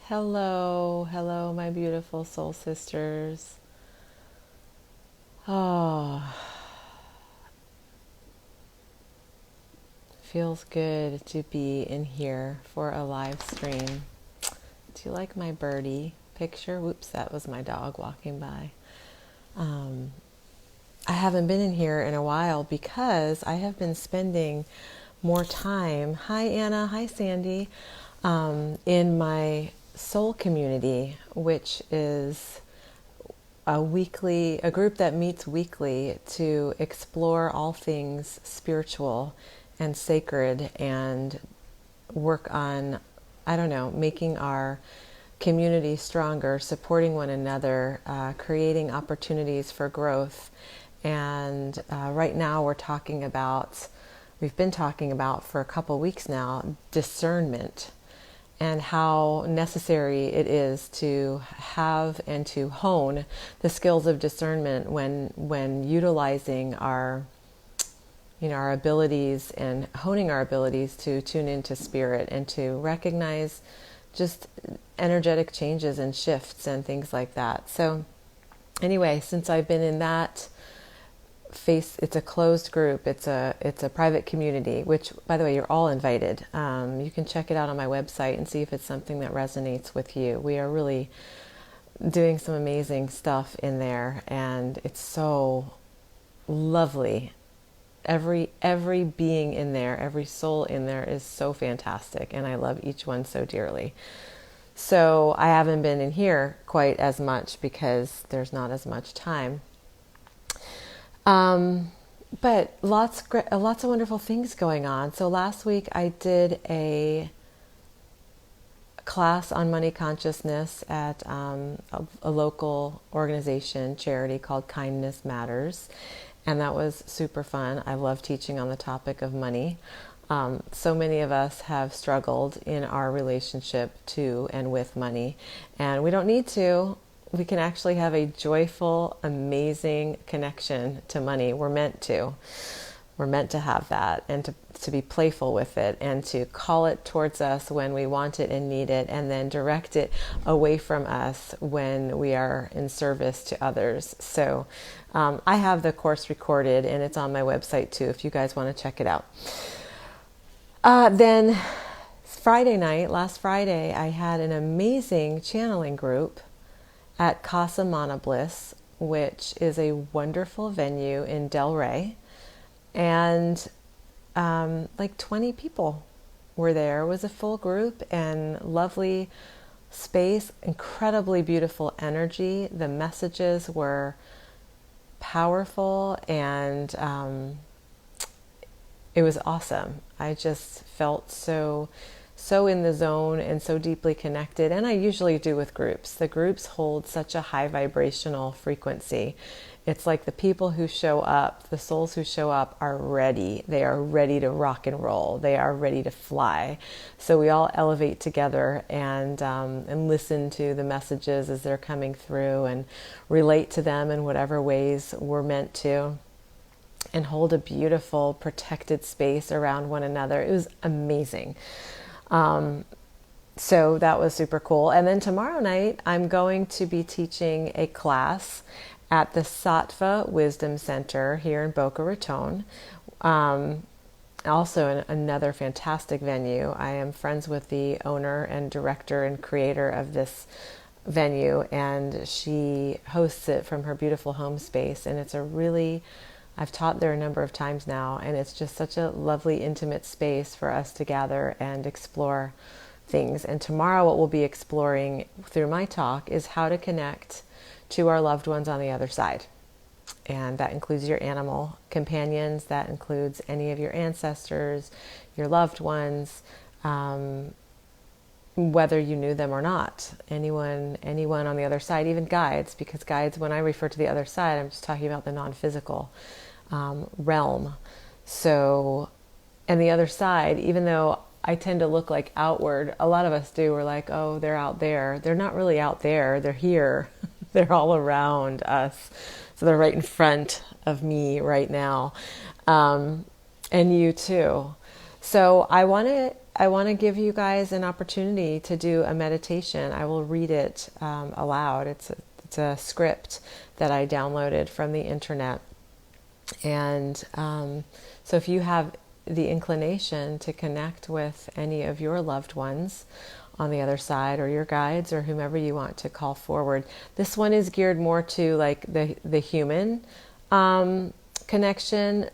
Hello, my beautiful soul sisters. Oh, feels good to be in here for a live stream. Do you like my birdie picture? Whoops, that was my dog walking by. Um, I haven't been in here in a while because I have been spending more time. Hi, Anna. Hi, Sandy. In my soul community, which is a group that meets weekly to explore all things spiritual and sacred and work on, I don't know, making our community stronger, supporting one another, creating opportunities for growth. And right now we've been talking about for a couple weeks now, discernment and how necessary it is to have and to hone the skills of discernment when utilizing our abilities and honing our abilities to tune into spirit and to recognize just energetic changes and shifts and things like that. So anyway, since I've been in that it's a closed group. It's a private community, which, by the way, you're all invited. You can check it out on my website and see if it's something that resonates with you. We are really doing some amazing stuff in there, and it's so lovely. Every being in there, every soul in there is so fantastic, and I love each one so dearly. So I haven't been in here quite as much because there's not as much time. But lots of wonderful things going on. So last week I did a class on money consciousness at a local organization, charity called Kindness Matters. And that was super fun. I love teaching on the topic of money. So many of us have struggled in our relationship to and with money. And we don't need to. We can actually have a joyful, amazing connection to money. We're meant to. We're meant to have that and to be playful with it and to call it towards us when we want it and need it, and then direct it away from us when we are in service to others. So I have the course recorded and it's on my website too if you guys want to check it out. Then last Friday, I had an amazing channeling group at Casa Mana Bliss, which is a wonderful venue in Delray. And like 20 people were there. It was a full group and lovely space, incredibly beautiful energy. The messages were powerful and it was awesome. I just felt so in the zone and so deeply connected. And I usually do with groups. The groups hold such a high vibrational frequency. It's like the people who show up, the souls who show up are ready. They are ready to rock and roll. They are ready to fly. So we all elevate together and listen to the messages as they're coming through and relate to them in whatever ways we're meant to, and hold a beautiful protected space around one another. It was amazing. So that was super cool. And then tomorrow night, I'm going to be teaching a class at the Sattva Wisdom Center here in Boca Raton. Also another fantastic venue. I am friends with the owner and director and creator of this venue, and she hosts it from her beautiful home space. And I've taught there a number of times now, and it's just such a lovely, intimate space for us to gather and explore things. And tomorrow what we'll be exploring through my talk is how to connect to our loved ones on the other side. And that includes your animal companions, that includes any of your ancestors, your loved ones, whether you knew them or not, anyone on the other side, even guides, because guides, when I refer to the other side, I'm just talking about the non-physical realm. So, and the other side, even though I tend to look like outward, a lot of us do, we're like, oh, they're out there. They're not really out there, they're here. They're all around us. So they're right in front of me right now. And you too. So I want to I want to give you guys an opportunity to do a meditation. I will read it aloud. It's a script that I downloaded from the internet. And so if you have the inclination to connect with any of your loved ones on the other side, or your guides, or whomever you want to call forward, this one is geared more to like the human connection.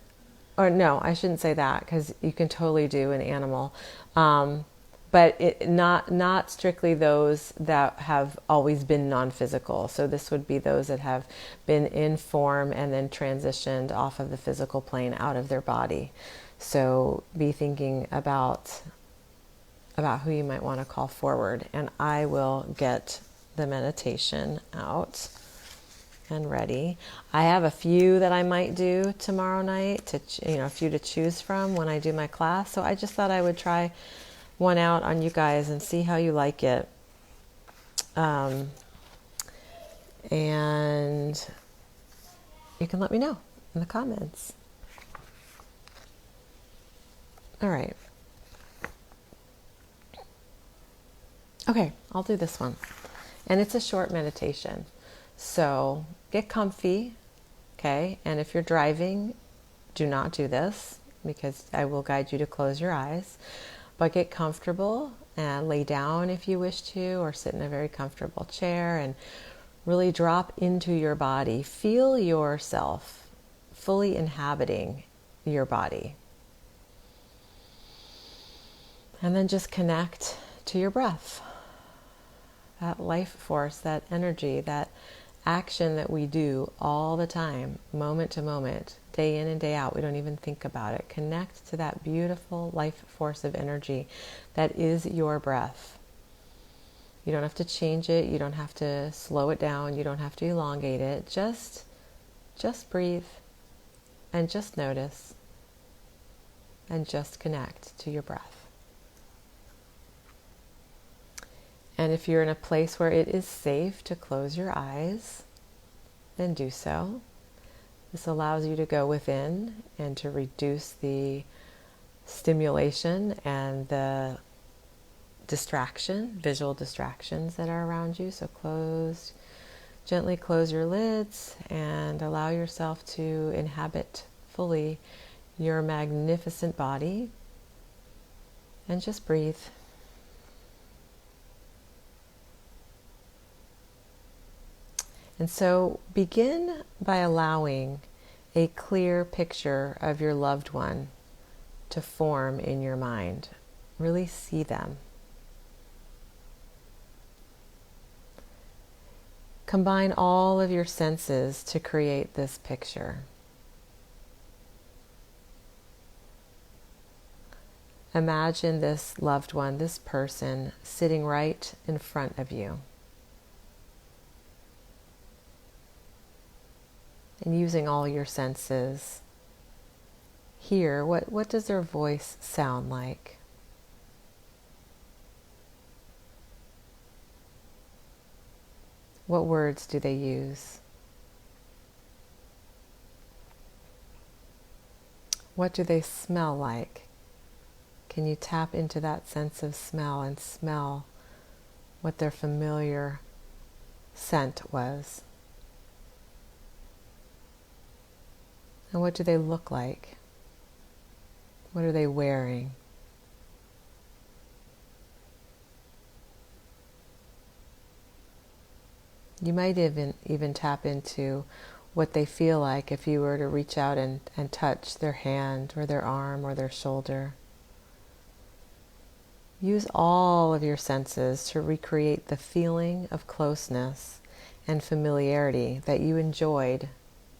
Or no, I shouldn't say that, because you can totally do an animal. But not strictly those that have always been non-physical. So this would be those that have been in form and then transitioned off of the physical plane out of their body. So be thinking about who you might want to call forward. And I will get the meditation out and ready. I have a few that I might do tomorrow night, a few to choose from when I do my class. So I just thought I would try one out on you guys and see how you like it. And you can let me know in the comments. All right. Okay, I'll do this one. And it's a short meditation. So get comfy, okay? And if you're driving, do not do this, because I will guide you to close your eyes. But get comfortable and lay down if you wish to, or sit in a very comfortable chair and really drop into your body. Feel yourself fully inhabiting your body. And then just connect to your breath. That life force, that energy, that action that we do all the time, moment to moment, day in and day out. We don't even think about it. Connect to that beautiful life force of energy that is your breath. You don't have to change it. You don't have to slow it down. You don't have to elongate it. Just breathe and just notice and just connect to your breath. And if you're in a place where it is safe to close your eyes, then do so. This allows you to go within and to reduce the stimulation and the visual distractions that are around you. So gently close your lids and allow yourself to inhabit fully your magnificent body. And just breathe. And so begin by allowing a clear picture of your loved one to form in your mind. Really see them. Combine all of your senses to create this picture. Imagine this loved one, this person, sitting right in front of you. And using all your senses, hear what does their voice sound like? What words do they use? What do they smell like? Can you tap into that sense of smell and smell what their familiar scent was? And what do they look like? What are they wearing? You might even tap into what they feel like if you were to reach out and touch their hand or their arm or their shoulder. Use all of your senses to recreate the feeling of closeness and familiarity that you enjoyed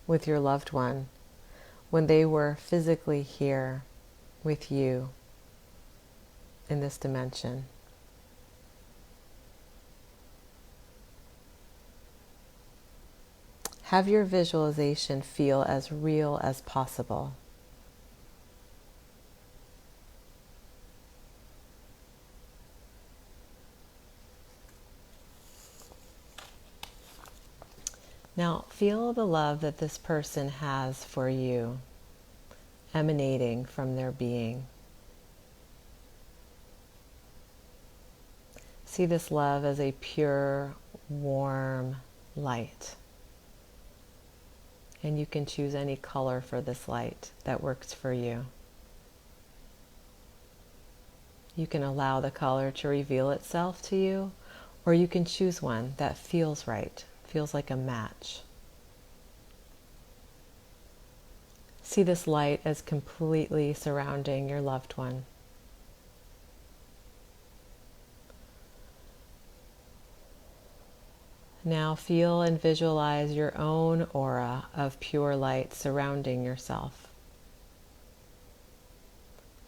with your loved one when they were physically here with you in this dimension. Have your visualization feel as real as possible. Now, feel the love that this person has for you, emanating from their being. See this love as a pure, warm light. And you can choose any color for this light that works for you. You can allow the color to reveal itself to you, or you can choose one that feels right, feels like a match. See this light as completely surrounding your loved one. Now feel and visualize your own aura of pure light surrounding yourself.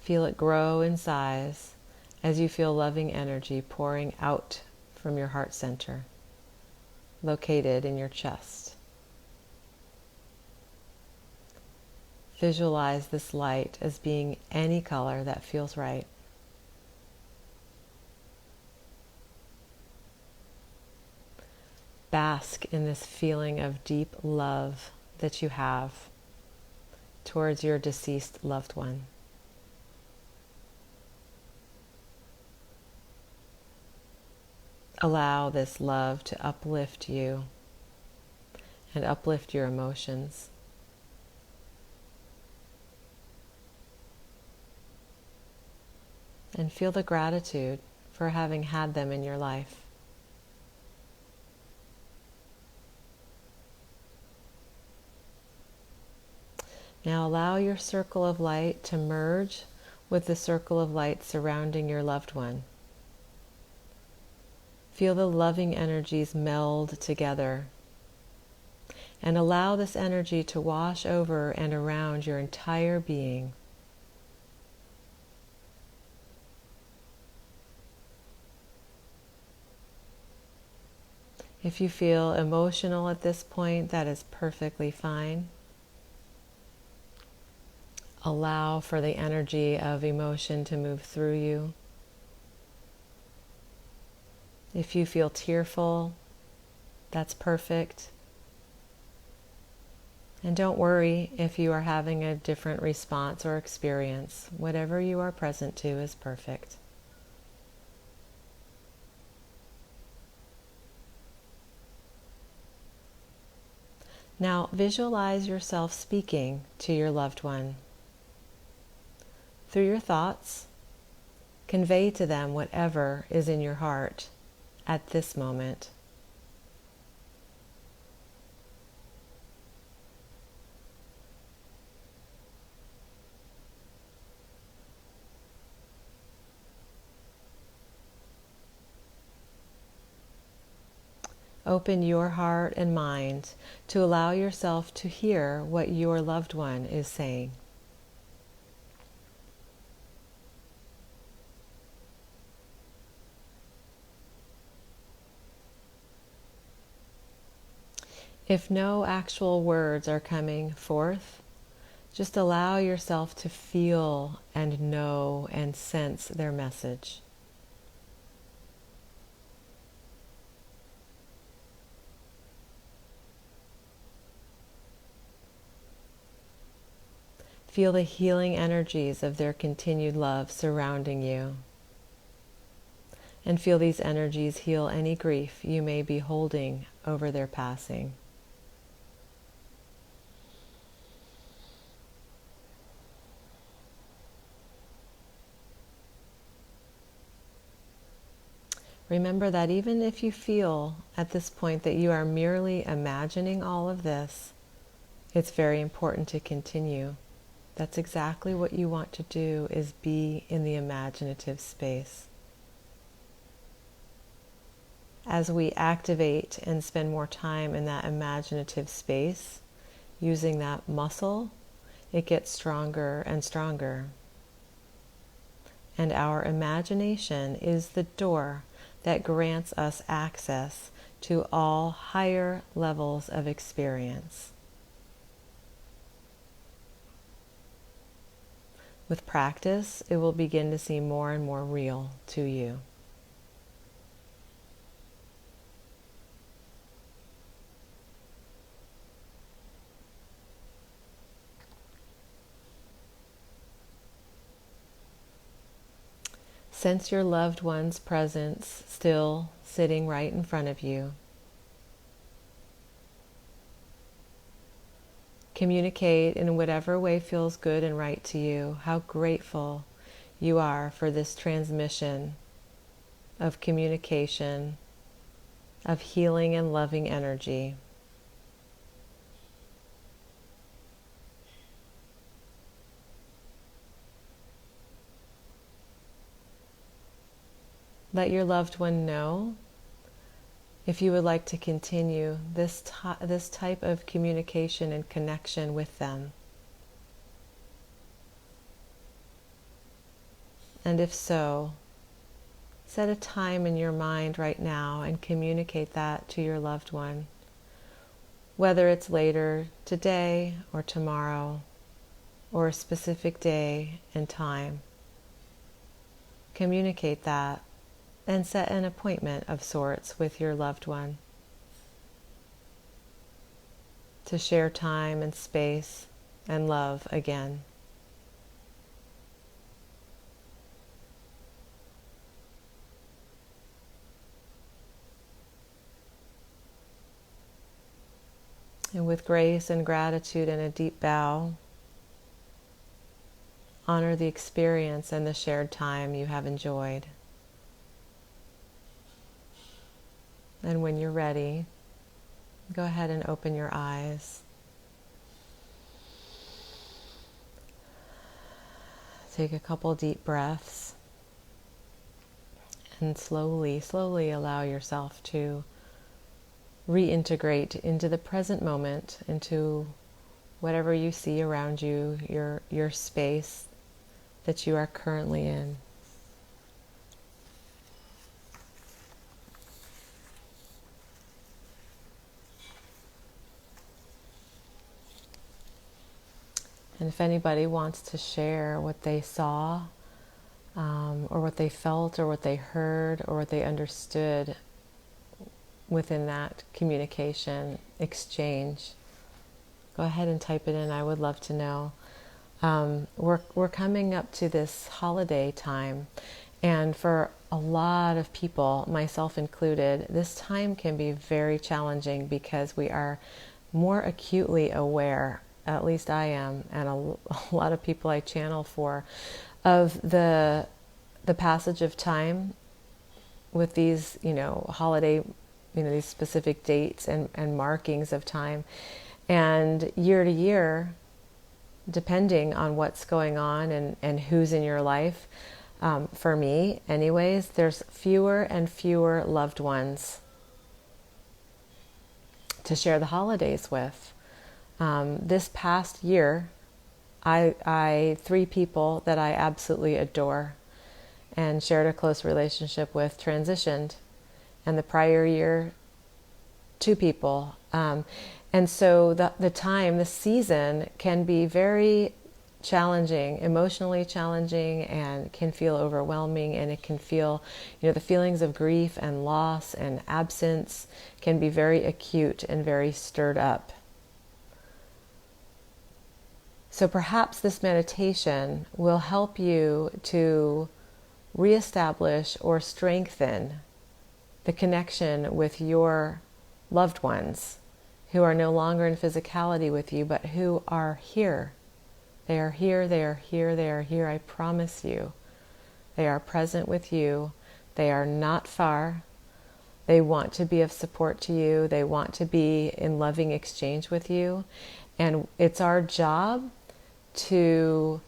Feel it grow in size as you feel loving energy pouring out from your heart center, located in your chest. Visualize this light as being any color that feels right. Bask in this feeling of deep love that you have towards your deceased loved one. Allow this love to uplift you and uplift your emotions. And feel the gratitude for having had them in your life. Now allow your circle of light to merge with the circle of light surrounding your loved one. Feel the loving energies meld together, and allow this energy to wash over and around your entire being. If you feel emotional at this point, that is perfectly fine. Allow for the energy of emotion to move through you. If you feel tearful, that's perfect. And don't worry if you are having a different response or experience. Whatever you are present to is perfect. Now visualize yourself speaking to your loved one. Through your thoughts, convey to them whatever is in your heart at this moment. Open your heart and mind to allow yourself to hear what your loved one is saying. If no actual words are coming forth, just allow yourself to feel and know and sense their message. Feel the healing energies of their continued love surrounding you. And feel these energies heal any grief you may be holding over their passing. Remember that even if you feel at this point that you are merely imagining all of this, it's very important to continue. That's exactly what you want to do, is be in the imaginative space. As we activate and spend more time in that imaginative space, using that muscle, it gets stronger and stronger. And our imagination is the door that grants us access to all higher levels of experience. With practice, it will begin to seem more and more real to you. sense your loved one's presence still sitting right in front of you. Communicate in whatever way feels good and right to you how grateful you are for this transmission of communication, of healing and loving energy. Let your loved one know if you would like to continue this type of communication and connection with them. And if so, set a time in your mind right now and communicate that to your loved one, whether it's later today or tomorrow or a specific day and time. Communicate that and set an appointment of sorts with your loved one to share time and space and love again. And with grace and gratitude and a deep bow, honor the experience and the shared time you have enjoyed. And when you're ready, go ahead and open your eyes. Take a couple deep breaths and slowly allow yourself to reintegrate into the present moment, into whatever you see around you, your space that you are currently in. And if anybody wants to share what they saw, or what they felt, or what they heard, or what they understood within that communication exchange, go ahead and type it in. I would love to know. We're coming up to this holiday time, and for a lot of people, myself included, this time can be very challenging because we are more acutely aware, at least I am, and a lot of people I channel for, of the passage of time with these, holiday, these specific dates and markings of time. And year to year, depending on what's going on and who's in your life, for me anyways, there's fewer and fewer loved ones to share the holidays with. This past year, I 3 people that I absolutely adore and shared a close relationship with transitioned, and the prior year 2 people. And so the season can be very challenging, emotionally challenging, and can feel overwhelming, and it can feel, the feelings of grief and loss and absence can be very acute and very stirred up. So perhaps this meditation will help you to reestablish or strengthen the connection with your loved ones who are no longer in physicality with you, but who are here. They are here, they are here, they are here, I promise you. They are present with you. They are not far. They want to be of support to you. They want to be in loving exchange with you. And it's our job to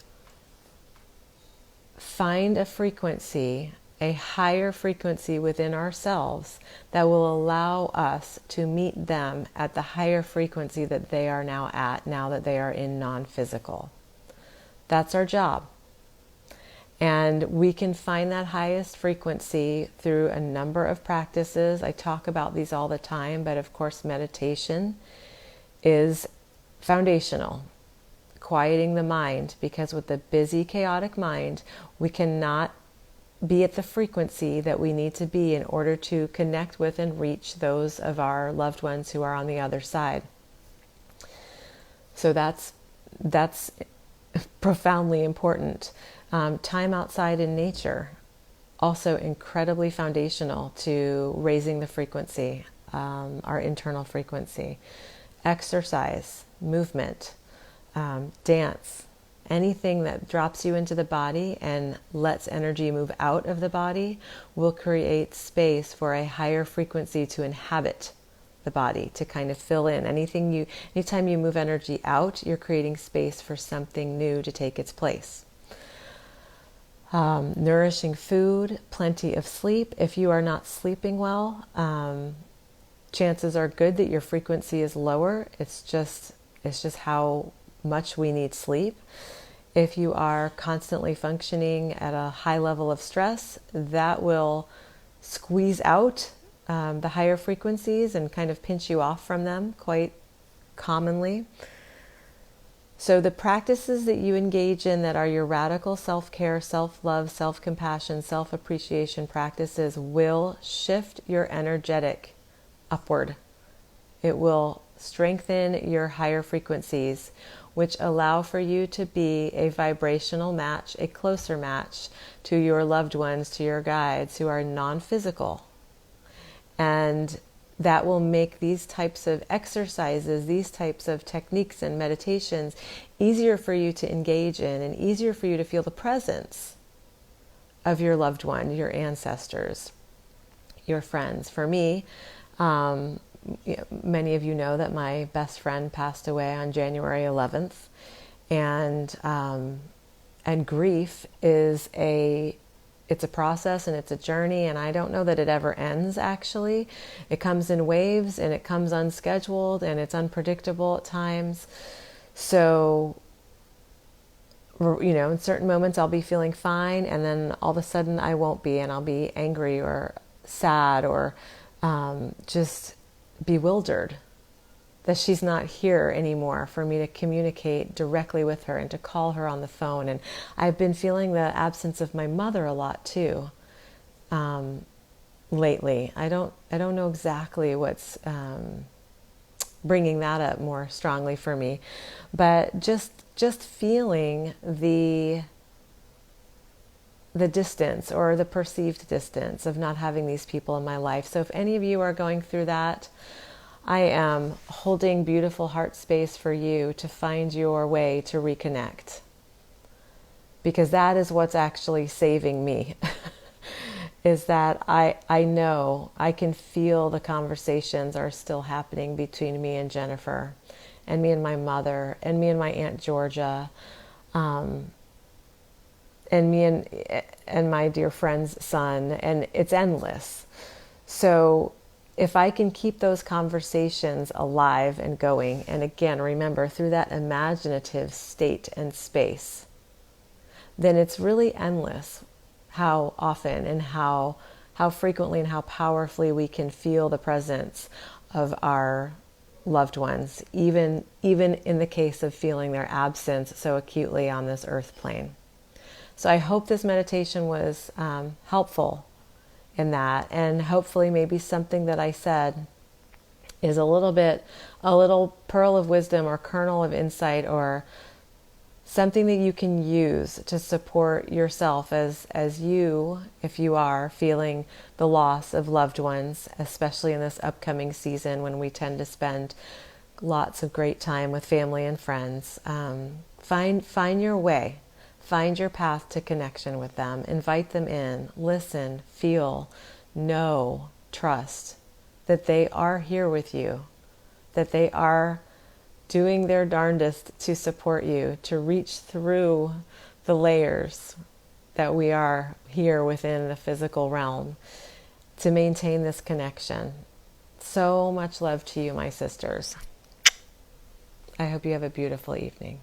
find a frequency, a higher frequency within ourselves that will allow us to meet them at the higher frequency that they are now at, now that they are in non-physical. That's our job. And we can find that highest frequency through a number of practices. I talk about these all the time, but of course meditation is foundational. Quieting the mind, because with the busy, chaotic mind, we cannot be at the frequency that we need to be in order to connect with and reach those of our loved ones who are on the other side. So that's profoundly important. Time outside in nature also incredibly foundational to raising the frequency, our internal frequency. Exercise, movement, dance, anything that drops you into the body and lets energy move out of the body will create space for a higher frequency to inhabit the body, to kind of fill in. Anytime you move energy out, you're creating space for something new to take its place. Nourishing food, plenty of sleep. If you are not sleeping well, chances are good that your frequency is lower. It's just how much we need sleep. If you are constantly functioning at a high level of stress, that will squeeze out the higher frequencies and kind of pinch you off from them quite commonly. So the practices that you engage in that are your radical self-care, self-love, self-compassion, self-appreciation practices will shift your energetic upward. It will strengthen your higher frequencies, which allow for you to be a vibrational match, a closer match to your loved ones, to your guides who are non-physical. And that will make these types of exercises, these types of techniques and meditations easier for you to engage in and easier for you to feel the presence of your loved one, your ancestors, your friends. For me, many of you know that my best friend passed away on January 11th, and grief is it's a process and it's a journey, and I don't know that it ever ends, actually. It comes in waves and it comes unscheduled and it's unpredictable at times. So, in certain moments I'll be feeling fine, and then all of a sudden I won't be, and I'll be angry or sad or just bewildered that she's not here anymore for me to communicate directly with her and to call her on the phone. And I've been feeling the absence of my mother a lot too lately. I don't know exactly what's bringing that up more strongly for me, but just feeling the distance or the perceived distance of not having these people in my life. So if any of you are going through that, I am holding beautiful heart space for you to find your way to reconnect, because that is what's actually saving me. Is that I know, I can feel the conversations are still happening between me and Jennifer, and me and my mother, and me and my Aunt Georgia, and me and my dear friend's son, and it's endless. So if I can keep those conversations alive and going, and again, remember, through that imaginative state and space, then it's really endless how often and how frequently and how powerfully we can feel the presence of our loved ones, even in the case of feeling their absence so acutely on this earth plane. So I hope this meditation was helpful in that, and hopefully maybe something that I said is a little pearl of wisdom or kernel of insight, or something that you can use to support yourself as you, if you are feeling the loss of loved ones, especially in this upcoming season when we tend to spend lots of great time with family and friends. Find your way. Find your path to connection with them. Invite them in. Listen, feel, know, trust that they are here with you, that they are doing their darndest to support you, to reach through the layers that we are here within the physical realm, to maintain this connection. So much love to you, my sisters. I hope you have a beautiful evening.